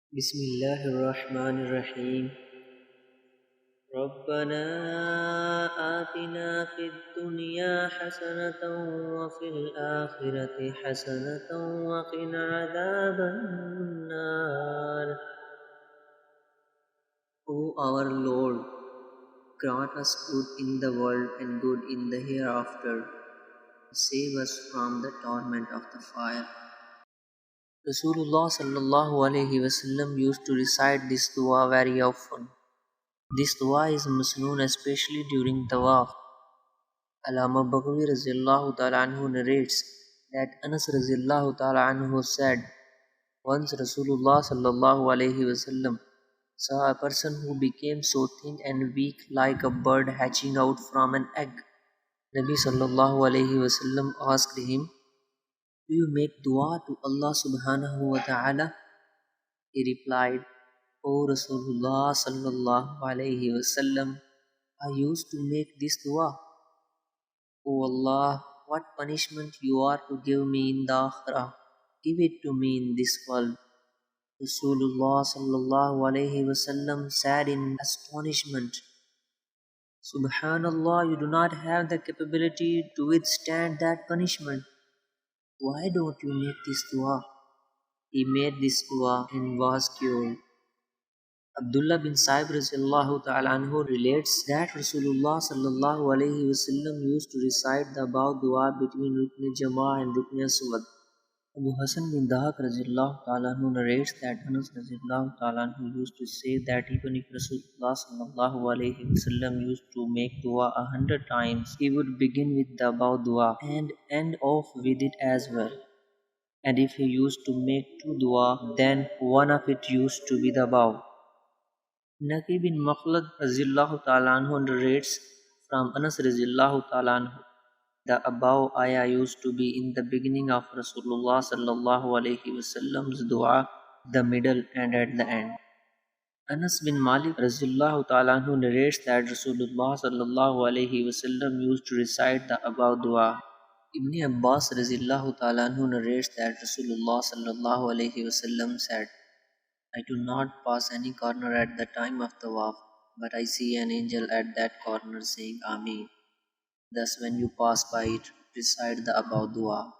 Bismillahirrahmanirrahim. ربنا آتنا في الدنيا حسنة وفي الآخرة حسنة وقنا عذاب النار. O our Lord, grant us good in the world and good in the hereafter. Save us from the torment of the fire. Rasulullah ﷺ used to recite this dua very often. This dua is masnoon especially during tawaf. Allama Baghawi Razillahu Ta'ala Anhu narrates that Anas Razillahu Ta'ala Anhu said, once Rasulullah Sallallahu Alaihi Wasallam saw a person who became so thin and weak like a bird hatching out from an egg. Nabi Sallallahu Alaihi Wasallam asked him, do you make dua to Allah Subhanahu Wa Ta'ala? He replied, O Rasulullah Sallallahu Alaihi Wasallam, I used to make this dua. O Allah, what punishment you are to give me in the akhirah, give it to me in this world. Rasulullah Sallallahu Alaihi Wasallam said in astonishment, Subhanallah, you do not have the capability to withstand that punishment. Why don't you make this dua? He made this dua and was cured. Abdullah bin Saib Razillahu Ta'ala Anhu relates that Rasulullah Sallallahu Alaihi Wasallam used to recite the above dua between Rukn Jama and Rukn Aswad. Abu Hassan bin Dahak Razillahu Ta'ala Anhu narrates that Anas Razillahu Ta'ala Anhu used to say that even if Rasulullah Sallallahu Alaihi Wasallam used to make dua 100 times, he would begin with the above dua and end off with it as well. And if he used to make two dua, then one of it used to be the above. Naqi bin Makhlad Razillahu Ta'ala Anhu narrates from Anas Razillahu Ta'ala Anhu, the above ayah used to be in the beginning of Rasulullah Sallallahu Alaihi Wasallam's dua, the middle and at the end. Anas bin Malik Razillahu Ta'ala Anhu narrates that Rasulullah Sallallahu Alaihi Wasallam used to recite the above dua. Ibn Abbas Razillahu Ta'ala Anhu narrates that Rasulullah Sallallahu Alaihi Wasallam said, I do not pass any corner at the time of tawaf, but I see an angel at that corner saying Ameen. Thus when you pass by it, recite the above dua.